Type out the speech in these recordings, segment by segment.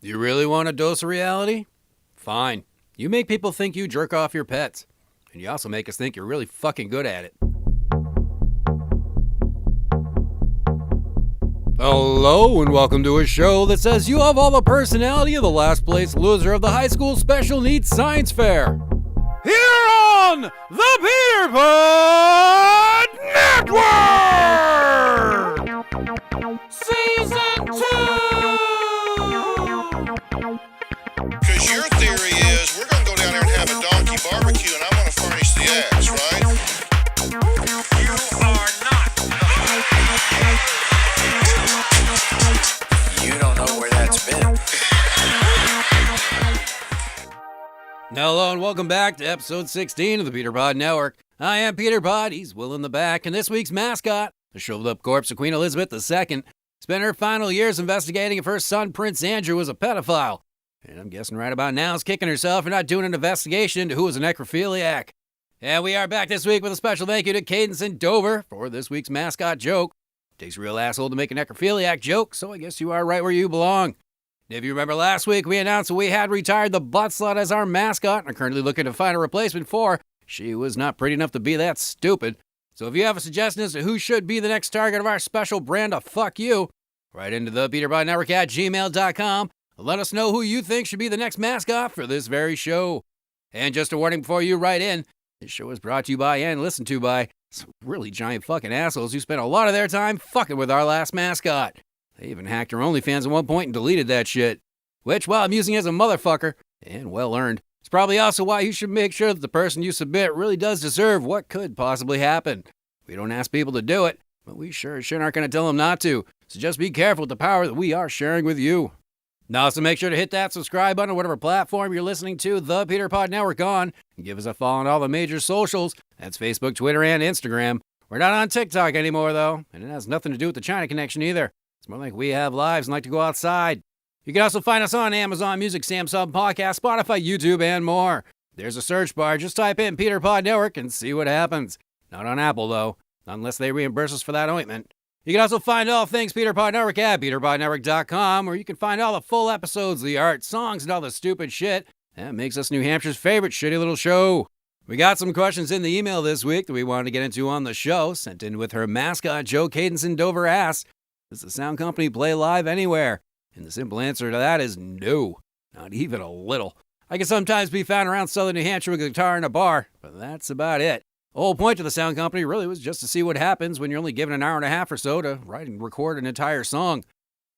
You really want a dose of reality? Fine. You make people think you jerk off your pets. And you also make us think you're really fucking good at it. Hello and welcome to a show that says you have all the personality of the last place loser of the high school special needs science fair. Here on the PeterPod Network! Season 2! Because your theory is we're going to go down there and have a donkey barbecue and I'm going to furnish the ass, right? You are not. You don't know where that's been. Hello and welcome back to episode 16 of the PeterPod Network. I am PeterPod, he's Will in the back, and this week's mascot, the shriveled up corpse of Queen Elizabeth II, spent her final years investigating if her son Prince Andrew was a pedophile. And I'm guessing right about now is kicking herself for not doing an investigation into who was a necrophiliac. And we are back this week with a special thank you to Cadence in Dover for this week's mascot joke. Takes a real asshole to make a necrophiliac joke, so I guess you are right where you belong. If you remember last week, we announced that we had retired the butt slut as our mascot and are currently looking to find a replacement for her. She was not pretty enough to be that stupid. So if you have a suggestion as to who should be the next target of our special brand of fuck you, write into the PeterPodNetwork at gmail.com and let us know who you think should be the next mascot for this very show. And just a warning before you write in, this show is brought to you by and listened to by some really giant fucking assholes who spent a lot of their time fucking with our last mascot. They even hacked her OnlyFans at one point and deleted that shit. Which, while I'm using as a motherfucker, and well earned, it's probably also why you should make sure that the person you submit really does deserve what could possibly happen. We don't ask people to do it, but we sure as shit aren't going to tell them not to. So just be careful with the power that we are sharing with you. Now, so make sure to hit that subscribe button on whatever platform you're listening to the PeterPod Network on, and give us a follow on all the major socials. That's Facebook, Twitter, and Instagram. We're not on TikTok anymore, though, and it has nothing to do with the China connection either. It's more like we have lives and like to go outside. You can also find us on Amazon Music, Samsung Podcast, Spotify, YouTube, and more. There's a search bar. Just type in PeterPod Network and see what happens. Not on Apple, though, unless they reimburse us for that ointment. You can also find all things PeterPod Network at PeterPodNetwork.com, where you can find all the full episodes, the art, songs, and all the stupid shit that makes us New Hampshire's favorite shitty little show. We got some questions in the email this week that we wanted to get into on the show, sent in with her mascot, Joe Cadence in Dover ass. Does the sound company play live anywhere? And the simple answer to that is no, not even a little. I can sometimes be found around southern New Hampshire with a guitar in a bar, but that's about it. The whole point of the sound company really was just to see what happens when you're only given an hour and a half or so to write and record an entire song.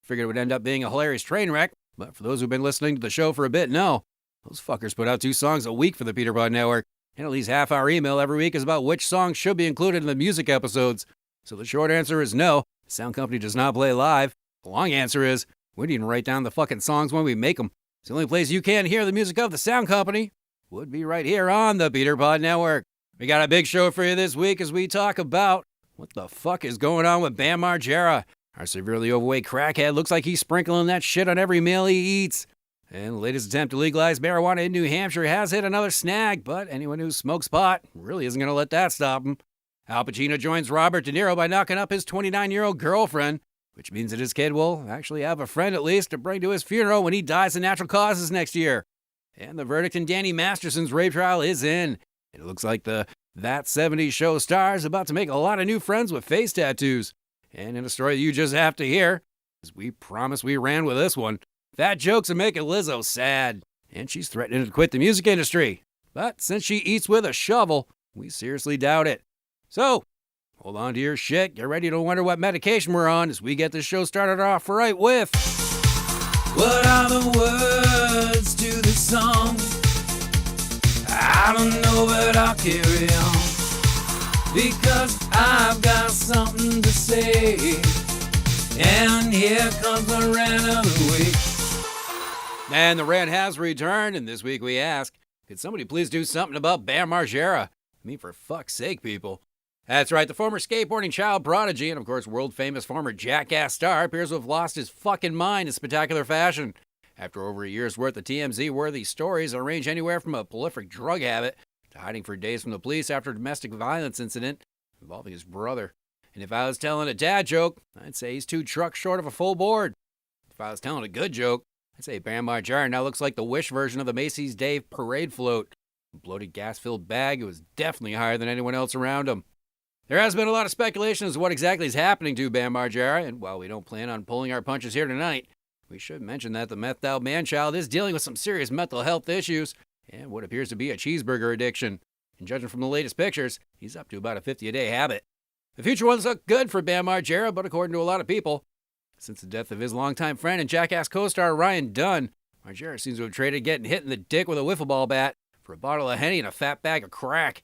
Figured it would end up being a hilarious train wreck, but for those who've been listening to the show for a bit, no. Those fuckers put out 2 songs a week for the PeterPod Network, and at least half our email every week is about which songs should be included in the music episodes. So the short answer is no. The sound company does not play live. The long answer is, we didn't write down the fucking songs when we make them. It's the only place you can hear the music of the sound company would be right here on the PeterPod Network. We got a big show for you this week as we talk about what the fuck is going on with Bam Margera. Our severely overweight crackhead looks like he's sprinkling that shit on every meal he eats. And the latest attempt to legalize marijuana in New Hampshire has hit another snag, but anyone who smokes pot really isn't going to let that stop him. Al Pacino joins Robert De Niro by knocking up his 29-year-old girlfriend, which means that his kid will actually have a friend at least to bring to his funeral when he dies of natural causes next year. And the verdict in Danny Masterson's rape trial is in. And it looks like the That 70s Show star is about to make a lot of new friends with face tattoos. And in a story you just have to hear, as we promised we ran with this one, fat jokes are making Lizzo sad. And she's threatening to quit the music industry. But since she eats with a shovel, we seriously doubt it. So, hold on to your shit, get ready to wonder what medication we're on as we get this show started off right with... What are the words to the song? I don't know, but I'll carry on. Because I've got something to say. And here comes the rant of the week. And the rant has returned, and this week we ask, could somebody please do something about Bam Margera? I mean, for fuck's sake, people. That's right, the former skateboarding child prodigy and, of course, world-famous former Jackass star appears to have lost his fucking mind in spectacular fashion. After over a year's worth of TMZ-worthy stories that range anywhere from a prolific drug habit to hiding for days from the police after a domestic violence incident involving his brother. And if I was telling a dad joke, I'd say he's 2 trucks short of a full board. If I was telling a good joke, I'd say Bam Margera now looks like the Wish version of the Macy's Day Parade float. A bloated gas-filled bag, it was definitely higher than anyone else around him. There has been a lot of speculation as to what exactly is happening to Bam Margera, and while we don't plan on pulling our punches here tonight, we should mention that the methed-out man-child is dealing with some serious mental health issues and what appears to be a cheeseburger addiction. And judging from the latest pictures, he's up to about a 50-a-day habit. The future ones look good for Bam Margera, but according to a lot of people, since the death of his longtime friend and Jackass co-star Ryan Dunn, Margera seems to have traded getting hit in the dick with a wiffle ball bat for a bottle of Henny and a fat bag of crack,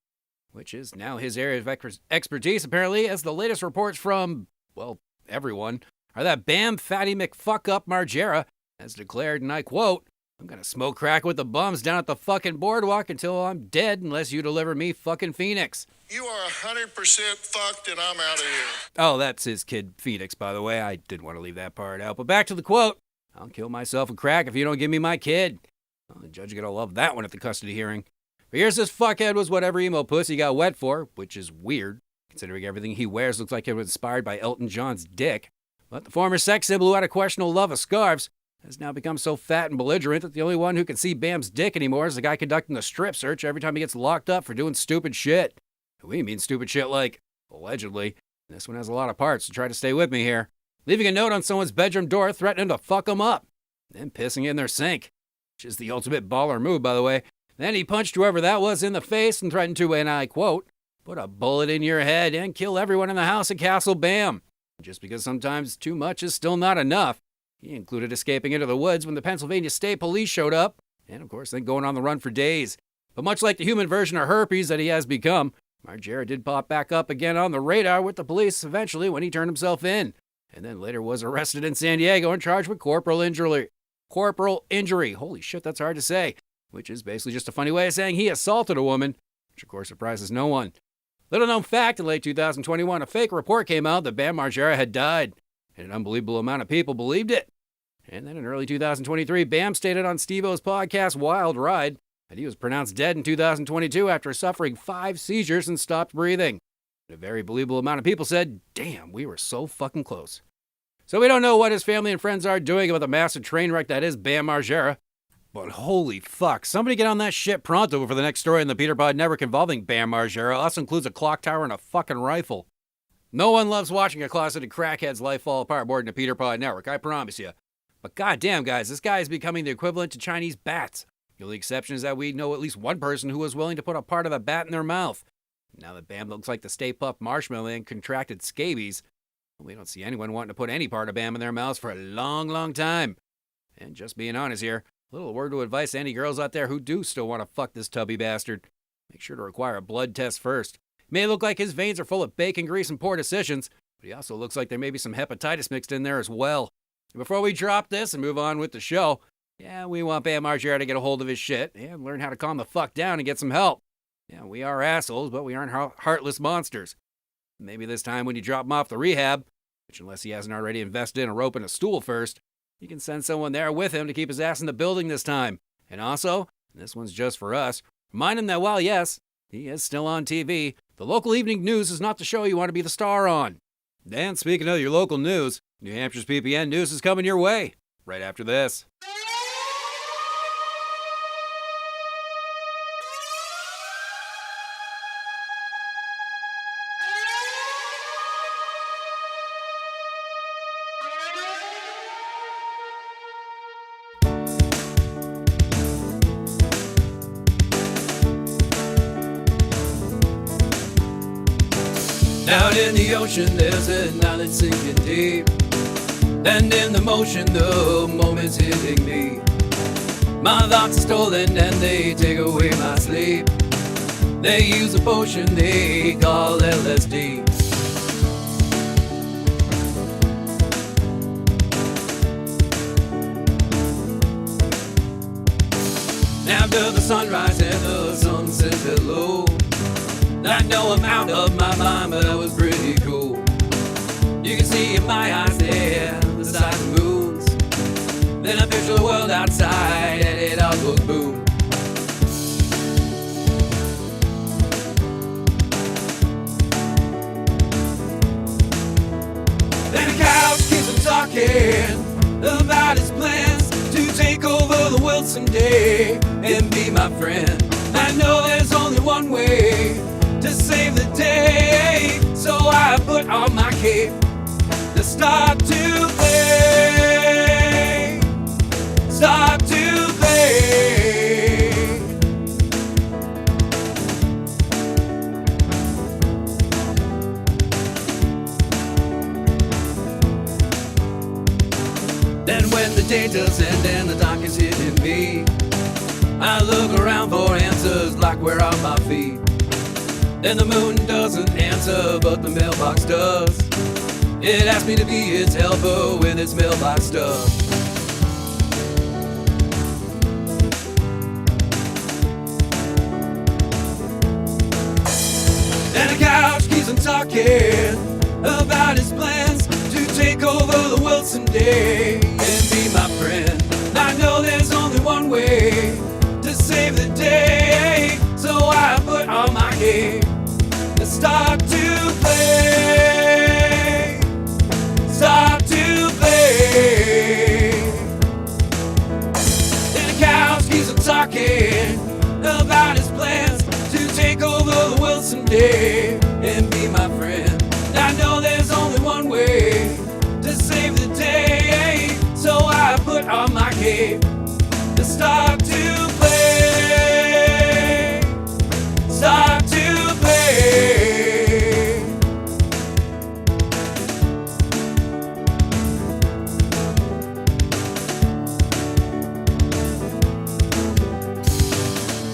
which is now his area of expertise, apparently, as the latest reports from, well, everyone, are that Bam Fatty McFuck-up Margera has declared, and I quote, "I'm gonna smoke crack with the bums down at the fucking boardwalk until I'm dead unless you deliver me fucking Phoenix." You are 100% fucked and I'm out of here. Oh, that's his kid Phoenix, by the way. I didn't want to leave that part out. But back to the quote. "I'll kill myself with crack if you don't give me my kid." Well, the judge is gonna love that one at the custody hearing. But here's this fuckhead was whatever emo pussy got wet for, which is weird, considering everything he wears looks like it was inspired by Elton John's dick. But the former sex symbol who had a questionable love of scarves has now become so fat and belligerent that the only one who can see Bam's dick anymore is the guy conducting the strip search every time he gets locked up for doing stupid shit. We mean stupid shit like, allegedly. This one has a lot of parts, so try to stay with me here. Leaving a note on someone's bedroom door threatening to fuck them up, then pissing in their sink, which is the ultimate baller move, by the way. Then he punched whoever that was in the face and threatened to, and I quote, "put a bullet in your head and kill everyone in the house at Castle Bam." Just because sometimes too much is still not enough. He included escaping into the woods when the Pennsylvania State Police showed up, and of course then going on the run for days. But much like the human version of herpes that he has become, Margera did pop back up again on the radar with the police eventually when he turned himself in, and then later was arrested in San Diego and charged with corporal injury. Holy shit, that's hard to say. Which is basically just a funny way of saying he assaulted a woman, which of course surprises no one. Little known fact, in late 2021, a fake report came out that Bam Margera had died, and an unbelievable amount of people believed it. And then in early 2023, Bam stated on Steve-O's podcast Wild Ride that he was pronounced dead in 2022 after suffering 5 seizures and stopped breathing. And a very believable amount of people said, "Damn, we were so fucking close." So we don't know what his family and friends are doing about the massive train wreck that is Bam Margera. But holy fuck, somebody get on that shit pronto for the next story in the PeterPod Network involving Bam Margera. Also includes a clock tower and a fucking rifle. No one loves watching a closeted crackhead's life fall apart more than the PeterPod Network, I promise you. But goddamn, guys, this guy is becoming the equivalent to Chinese bats. The only exception is that we know at least one person who was willing to put a part of the bat in their mouth. Now that Bam looks like the Stay Puft Marshmallow and contracted scabies, we don't see anyone wanting to put any part of Bam in their mouths for a long, long time. And just being honest here, a little word of advice to any girls out there who do still want to fuck this tubby bastard. Make sure to require a blood test first. It may look like his veins are full of bacon grease and poor decisions, but he also looks like there may be some hepatitis mixed in there as well. And before we drop this and move on with the show, yeah, we want Bam Margera to get a hold of his shit and learn how to calm the fuck down and get some help. Yeah, we are assholes, but we aren't heartless monsters. Maybe this time when you drop him off the rehab, which unless he hasn't already invested in a rope and a stool first, you can send someone there with him to keep his ass in the building this time. And also, and this one's just for us, remind him that while yes, he is still on TV, the local evening news is not the show you want to be the star on. And speaking of your local news, New Hampshire's PPN news is coming your way right after this. Down in the ocean there's an island sinking deep, and in the motion the moment's hitting me. My thoughts are stolen and they take away my sleep. They use a potion they call LSD. After the sunrise and the sun says hello, not no amount of my mind, but that was pretty cool. You can see in my eyes there the size of moons. Then I picture the world outside and it all goes boom. Then the couch keeps on talking about his plans to take Wilson Day and be my friend. I know there's only one way to save the day, so I put on my cape to start to play. Start to play. Then when the day does end and the dark is hitting me, I look around for answers like where are my feet. Then the moon doesn't answer, but the mailbox does. It asks me to be its helper with its mailbox stuff. And the couch keeps on talking about his plans to take over the Wilson Day and be my friend. I know there's only one way to save the day, so I put on my cape to start to play. Start to play. And the couch keeps on talking about his plans to take over the Wilson Day and be my friend. I know there's only one way to save the day, so I put on my cape to start to play. Start to play.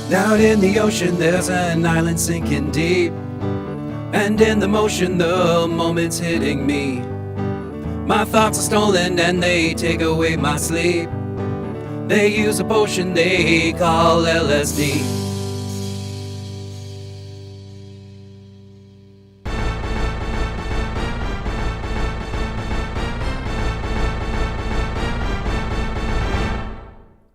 Down in the ocean there's an island sinking deep, and in the motion the moment's hitting me. My thoughts are stolen and they take away my sleep. They use a potion they call LSD.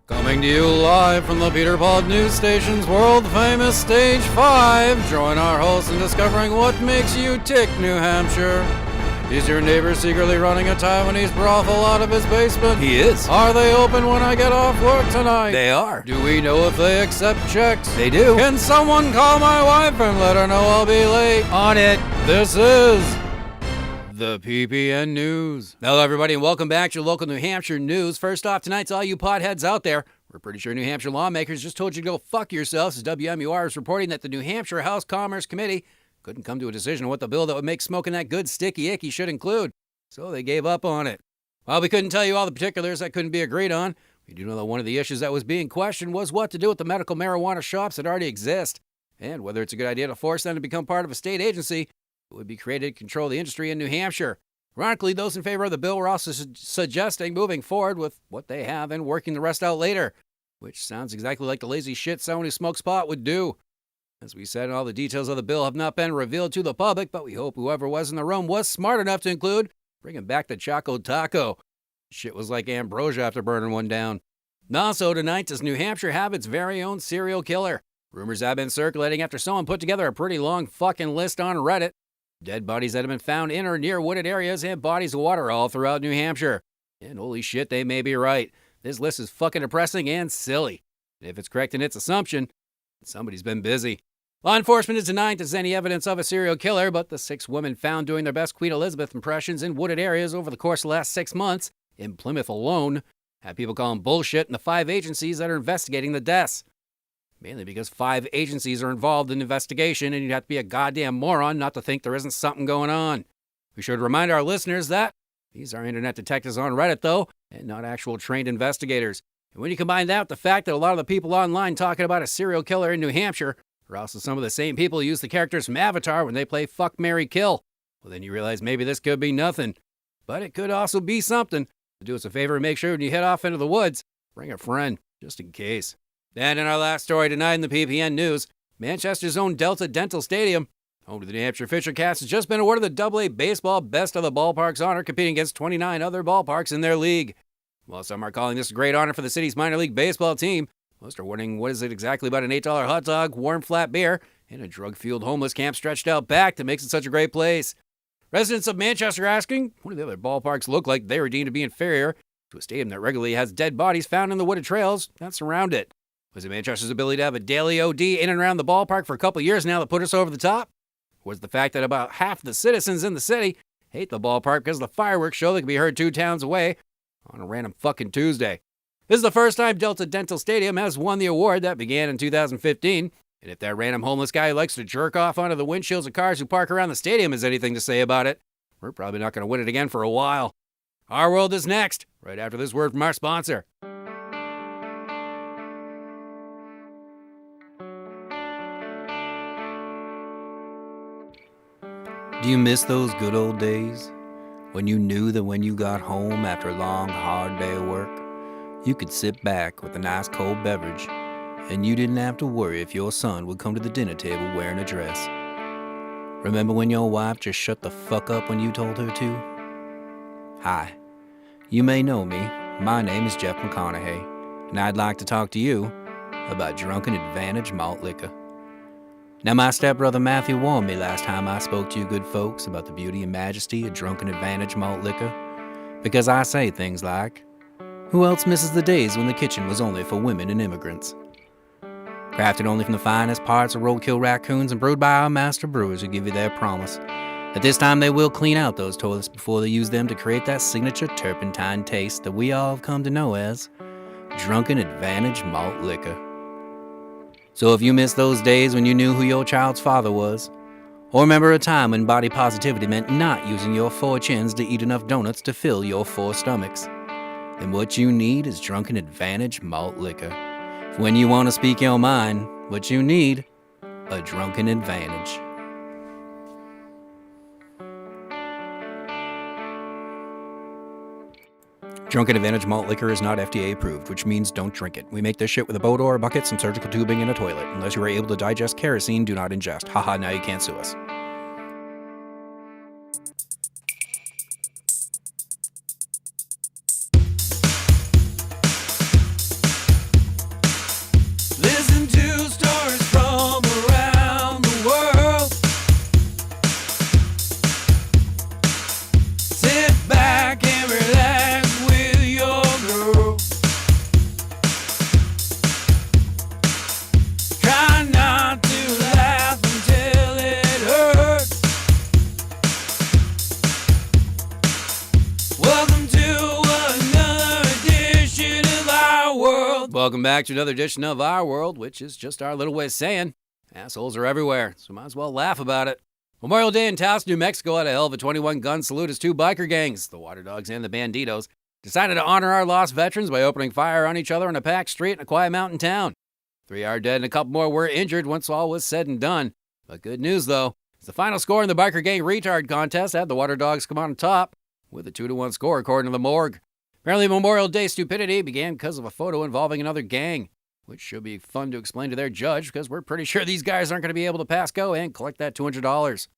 Coming to you live from the PeterPod News Station's world-famous Stage 5. Join our host in discovering what makes you tick, New Hampshire. Is your neighbor secretly running a Taiwanese brothel out of his basement? He is. Are they open when I get off work tonight? They are. Do we know if they accept checks? They do. Can someone call my wife and let her know I'll be late? On it. This is the PPN News. Hello, everybody, and welcome back to your local New Hampshire news. First off, tonight's all you potheads out there. We're pretty sure New Hampshire lawmakers just told you to go fuck yourselves, as WMUR is reporting that the New Hampshire House Commerce Committee couldn't come to a decision on what the bill that would make smoking that good sticky icky should include, so they gave up on it. While we couldn't tell you all the particulars that couldn't be agreed on, we do know that one of the issues that was being questioned was what to do with the medical marijuana shops that already exist, and whether it's a good idea to force them to become part of a state agency that would be created to control the industry in New Hampshire. Ironically, those in favor of the bill were also suggesting moving forward with what they have and working the rest out later, which sounds exactly like the lazy shit someone who smokes pot would do. As we said, all the details of the bill have not been revealed to the public, but we hope whoever was in the room was smart enough to include bringing back the Choco Taco. Shit was like ambrosia after burning one down. Also tonight, does New Hampshire have its very own serial killer? Rumors have been circulating after someone put together a pretty long fucking list on Reddit. Dead bodies that have been found in or near wooded areas and bodies of water all throughout New Hampshire. And holy shit, they may be right. This list is fucking depressing and silly. And if it's correct in its assumption, somebody's been busy. Law enforcement is denying there's any evidence of a serial killer, but the 6 women found doing their best Queen Elizabeth impressions in wooded areas over the course of the last 6 months, in Plymouth alone, have people calling bullshit in the 5 agencies that are investigating the deaths. Mainly because 5 agencies are involved in the investigation, and you'd have to be a goddamn moron not to think there isn't something going on. We should remind our listeners that these are internet detectives on Reddit, though, and not actual trained investigators. And when you combine that with the fact that a lot of the people online talking about a serial killer in New Hampshire are also some of the same people who use the characters from Avatar when they play Fuck, Marry, Kill, well, then you realize maybe this could be nothing. But it could also be something. So do us a favor and make sure when you head off into the woods, bring a friend, just in case. And in our last story tonight in the PPN News, Manchester's own Delta Dental Stadium, home to the New Hampshire Fisher Cats, has just been awarded the AA Baseball Best of the Ballparks honor, competing against 29 other ballparks in their league. While some are calling this a great honor for the city's minor league baseball team, most are wondering what is it exactly about an $8 hot dog, warm flat beer, and a drug-fueled homeless camp stretched out back that makes it such a great place. Residents of Manchester are asking, what do the other ballparks look like they were deemed to be inferior, to a stadium that regularly has dead bodies found in the wooded trails that surround it? Was it Manchester's ability to have a daily OD in and around the ballpark for a couple years now that put us over the top? Or was it the fact that about half the citizens in the city hate the ballpark because of the fireworks show that can be heard 2 towns away on a random fucking Tuesday? This is the first time Delta Dental Stadium has won the award that began in 2015. And if that random homeless guy who likes to jerk off onto the windshields of cars who park around the stadium has anything to say about it, we're probably not going to win it again for a while. Our World is next, right after this word from our sponsor. Do you miss those good old days when you knew that when you got home after a long, hard day of work, you could sit back with a nice cold beverage and you didn't have to worry if your son would come to the dinner table wearing a dress? Remember when your wife just shut the fuck up when you told her to? Hi, you may know me. My name is Jeff McConaughey, and I'd like to talk to you about Drunken Advantage Malt Liquor. Now, my stepbrother Matthew warned me last time I spoke to you good folks about the beauty and majesty of Drunken Advantage Malt Liquor, because I say things like, who else misses the days when the kitchen was only for women and immigrants? Crafted only from the finest parts of roadkill raccoons and brewed by our master brewers who give you their promise that this time they will clean out those toilets before they use them to create that signature turpentine taste that we all have come to know as Drunken Advantage Malt Liquor. So if you miss those days when you knew who your child's father was, or remember a time when body positivity meant not using your 4 chins to eat enough donuts to fill your 4 stomachs, then what you need is Drunken Advantage Malt Liquor. When you want to speak your mind, what you need, a Drunken Advantage. Drunken Advantage Malt Liquor is not FDA approved, which means don't drink it. We make this shit with a boat or a bucket, some surgical tubing, and a toilet. Unless you are able to digest kerosene, do not ingest. Haha, now you can't sue us. Listen to stories from around the world. Sit back and relax with your girl. Try not to laugh until it hurts. Welcome to another edition of Our World. Welcome back to another edition of Our World, which is just our little way of saying assholes are everywhere, so might as well laugh about it. Memorial Day in Taos, New Mexico had a hell of a 21-gun salute as 2 biker gangs, the Water Dogs and the Banditos, decided to honor our lost veterans by opening fire on each other on a packed street in a quiet mountain town. 3 are dead and a couple more were injured once all was said and done. But good news, though, is the final score in the biker gang retard contest had the Water Dogs come on top with a 2-1 score according to the morgue. Apparently Memorial Day stupidity began because of a photo involving another gang, which should be fun to explain to their judge because we're pretty sure these guys aren't going to be able to pass go and collect that $200.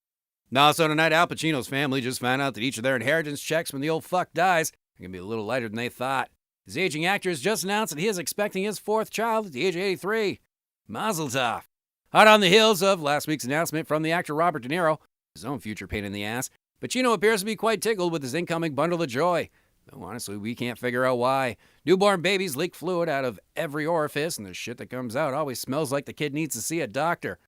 Now, so tonight, Al Pacino's family just found out that each of their inheritance checks when the old fuck dies are going to be a little lighter than they thought. His aging actor has just announced that he is expecting his 4th child at the age of 83. Mazel tov. Hot on the heels of last week's announcement from the actor Robert De Niro, his own future pain in the ass, Pacino appears to be quite tickled with his incoming bundle of joy. Though honestly, we can't figure out why. Newborn babies leak fluid out of every orifice, and the shit that comes out always smells like the kid needs to see a doctor.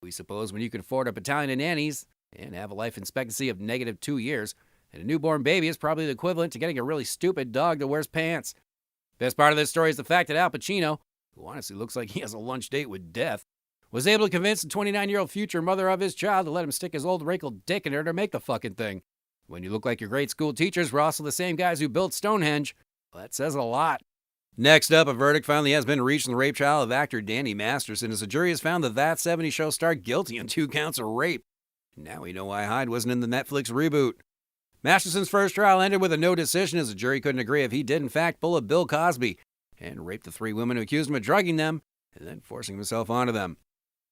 We suppose when you can afford a battalion of nannies and have a life expectancy of -2 years, and a newborn baby is probably the equivalent to getting a really stupid dog that wears pants. Best part of this story is the fact that Al Pacino, who honestly looks like he has a lunch date with death, was able to convince the 29-year-old future mother of his child to let him stick his old wrinkled dick in her to make the fucking thing. When you look like your grade school teachers were also the same guys who built Stonehenge, well, that says a lot. Next up, a verdict finally has been reached in the rape trial of actor Danny Masterson as a jury has found the That 70 Show star guilty on 2 counts of rape. Now we know why Hyde wasn't in the Netflix reboot. Masterson's first trial ended with a no decision as the jury couldn't agree if he did in fact pull a Bill Cosby and rape the 3 women who accused him of drugging them and then forcing himself onto them.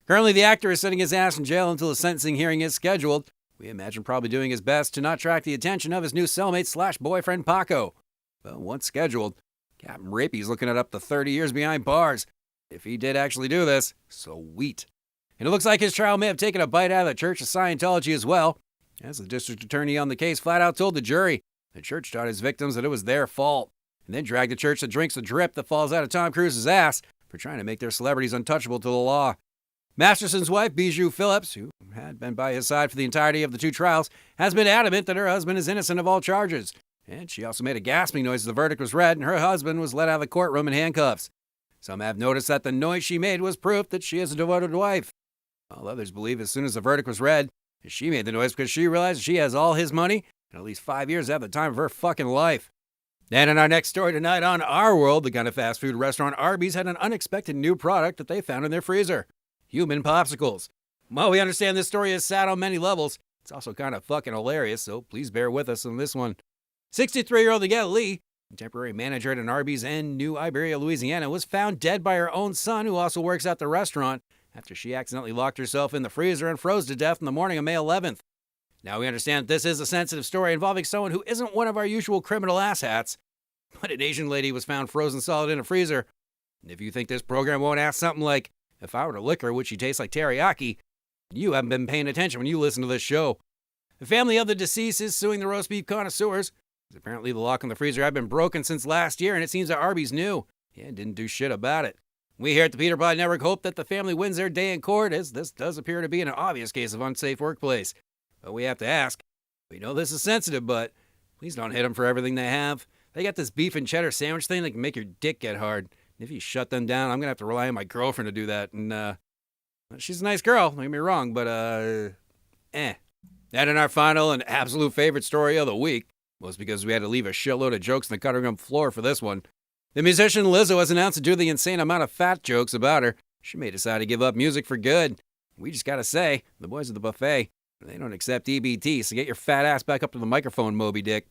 Currently, the actor is sitting his ass in jail until a sentencing hearing is scheduled. We imagine probably doing his best to not attract the attention of his new cellmate / boyfriend Paco. But once scheduled, Captain Rapey's looking at up to 30 years behind bars. If he did actually do this, sweet. And it looks like his trial may have taken a bite out of the Church of Scientology as well, as the district attorney on the case flat out told the jury the church taught his victims that it was their fault. and then drag the church that drinks the drip that falls out of Tom Cruise's ass for trying to make their celebrities untouchable to the law. Masterson's wife, Bijou Phillips, who had been by his side for the entirety of the 2 trials, has been adamant that her husband is innocent of all charges. And she also made a gasping noise as the verdict was read and her husband was let out of the courtroom in handcuffs. Some have noticed that the noise she made was proof that she is a devoted wife, while others believe as soon as the verdict was read, she made the noise because she realized she has all his money and at least 5 years at the time of her fucking life. And in our next story tonight on Our World, the kind of fast food restaurant Arby's had an unexpected new product that they found in their freezer: human popsicles. While we understand this story is sad on many levels, it's also kind of fucking hilarious, so please bear with us on this one. 63-year-old Miguel Lee, temporary manager at an Arby's in New Iberia, Louisiana, was found dead by her own son, who also works at the restaurant, after she accidentally locked herself in the freezer and froze to death in the morning of May 11th. Now, we understand that this is a sensitive story involving someone who isn't one of our usual criminal asshats, but an Asian lady was found frozen solid in a freezer. And if you think this program won't ask something like, if I were to lick her, would she taste like teriyaki? You haven't been paying attention when you listen to this show. The family of the deceased is suing the roast beef connoisseurs. Apparently the lock on the freezer had been broken since last year, and it seems that Arby's knew and didn't do shit about it. We here at the PeterPod Network hope that the family wins their day in court, as this does appear to be an obvious case of unsafe workplace. But we have to ask, we know this is sensitive, but please don't hit them for everything they have. They got this beef and cheddar sandwich thing that can make your dick get hard. And if you shut them down, I'm going to have to rely on my girlfriend to do that. And, she's a nice girl, don't get me wrong, but, And in our final and absolute favorite story of the week, was because we had to leave a shitload of jokes on the cutting room floor for this one. The musician Lizzo has announced that due to the insane amount of fat jokes about her, she may decide to give up music for good. We just gotta say, the boys at the buffet, they don't accept EBT, so get your fat ass back up to the microphone, Moby Dick.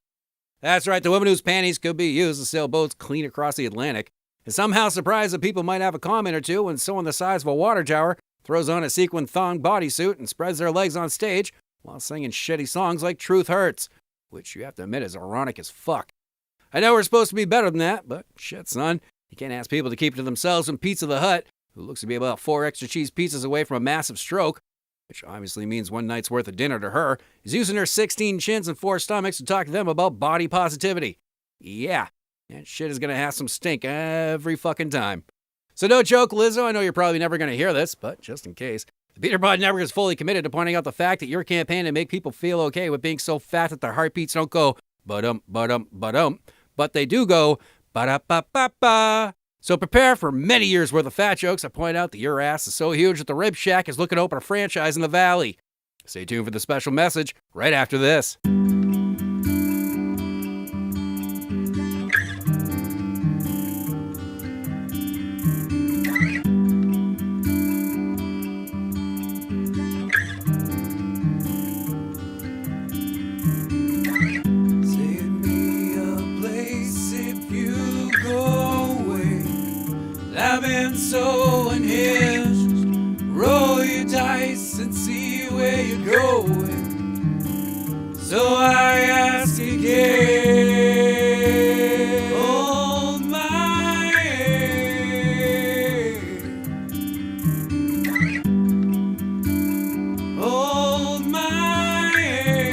That's right, the woman whose panties could be used to sail boats clean across the Atlantic is somehow surprised that people might have a comment or two when someone the size of a water tower throws on a sequin thong bodysuit and spreads their legs on stage while singing shitty songs like Truth Hurts, which you have to admit is ironic as fuck. I know we're supposed to be better than that, but shit, son. You can't ask people to keep it to themselves when Pizza the Hut, who looks to be about 4 extra cheese pizzas away from a massive stroke, which obviously means one night's worth of dinner to her, is using her 16 chins and 4 stomachs to talk to them about body positivity. Yeah, that shit is gonna have some stink every fucking time. So no joke, Lizzo, I know you're probably never gonna hear this, but just in case, the PeterPod Network is fully committed to pointing out the fact that your campaign to make people feel okay with being so fat that their heartbeats don't go but they do go ba-da-ba-ba-ba. So prepare for many years worth of fat jokes that point out that your ass is so huge that the Rib Shack is looking to open a franchise in the Valley. Stay tuned for the special message right after this. I've been so unhinged. Roll your dice and see where you're going. So I ask again. Hold my hand. Hold my hand.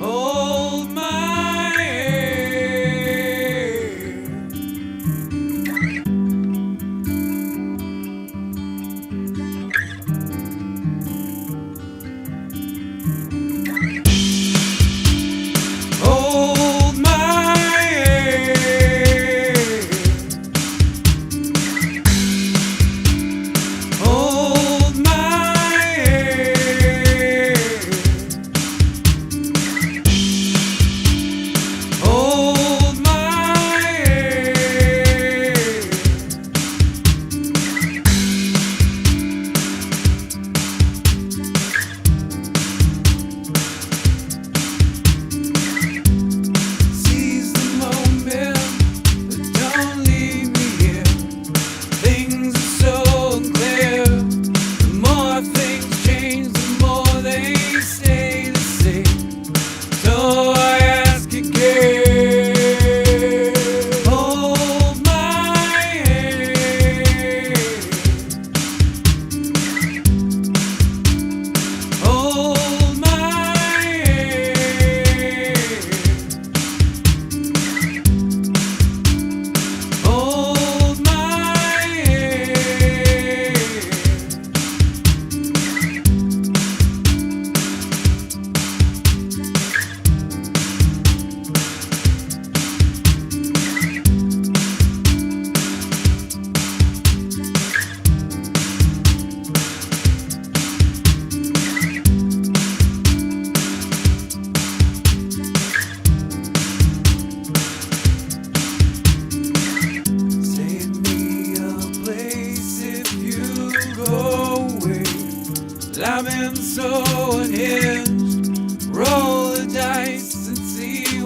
Hold my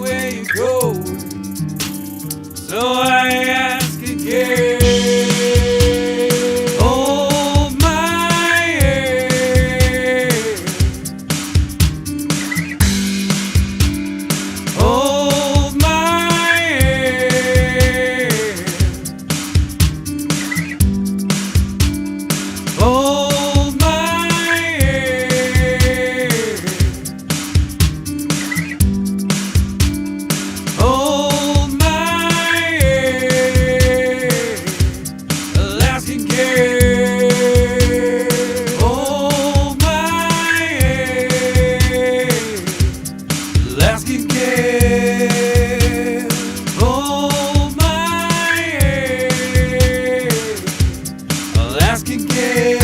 where you go. So I ask again. Hold my hand. Hold my hand. Hold my hand. Hold my hand. Alaskan care. Hold my hand. Alaskan care. Hold my hand. Alaskan care.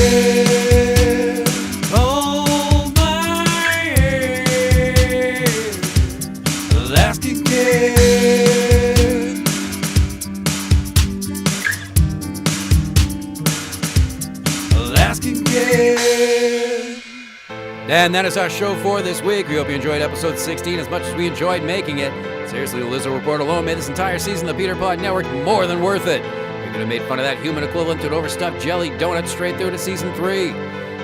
Hold my hand. Alaskan care. Alaskan care. And that is our show for this week. We hope you enjoyed episode 16 as much as we enjoyed making it. Seriously, the Lizzo Report alone made this entire season of the PeterPod Network more than worth it. We could have made fun of that human equivalent to an overstuffed jelly donut straight through to season 3.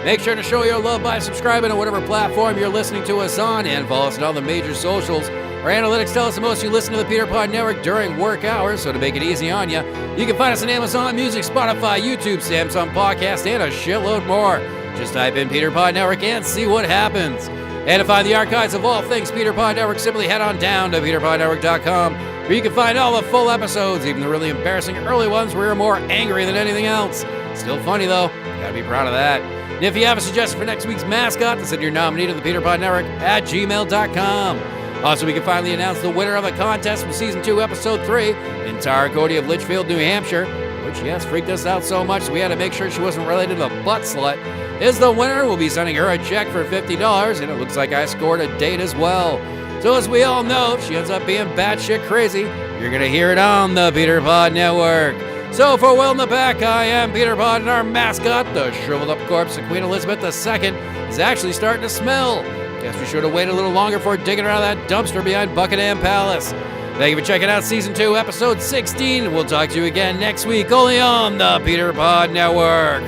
Make sure to show your love by subscribing on whatever platform you're listening to us on, and follow us on all the major socials. Our analytics tell us the most you listen to the PeterPod Network during work hours, so to make it easy on you, you can find us on Amazon Music, Spotify, YouTube, Samsung Podcast, and a shitload more. Just type in PeterPod Network and see what happens. And to find the archives of all things PeterPod Network, simply head on down to PeterPodNetwork.com, where you can find all the full episodes, even the really embarrassing early ones where you're more angry than anything else. Still funny, though. Gotta be proud of that. And if you have a suggestion for next week's mascot, send your nominee to the PeterPod Network at gmail.com. Also, we can finally announce the winner of the contest from Season 2, Episode 3, in Tara Cody of Litchfield, New Hampshire, which, yes, freaked us out so much we had to make sure she wasn't related to the butt slut, is the winner. We'll be sending her a check for $50, and it looks like I scored a date as well. So as we all know, if she ends up being batshit crazy, you're going to hear it on the PeterPod Network. So for Will in the back, I am PeterPod, and our mascot, the shriveled up corpse of Queen Elizabeth II, is actually starting to smell. Guess we should have waited a little longer before digging around that dumpster behind Buckingham Palace. Thank you for checking out Season 2, Episode 16, and we'll talk to you again next week, only on the PeterPod Network.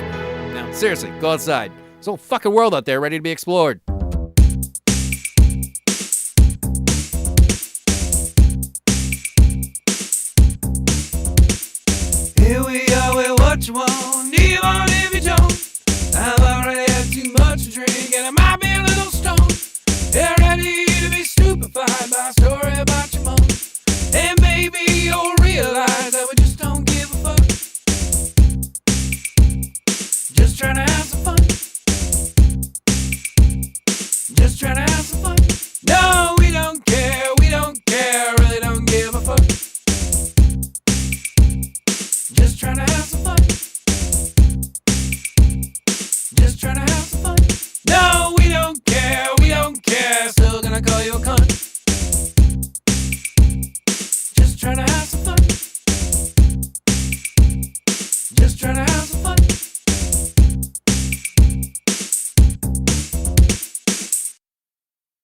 Now, seriously, go outside. There's a whole fucking world out there ready to be explored. Here we are with what you want, even if you don't. I've already had too much to drink, and I might be a little stoned. They're ready to be stupefied by a story about your mom. And maybe you'll realize that we just don't give a fuck. Just trying to have some fun. Just trying to have some fun. No, we don't care, really don't give a fuck. Just trying to have some fun. Just trying to have some fun. No, we don't care, still gonna call you a cunt. Just trying to have some fun. Just trying to have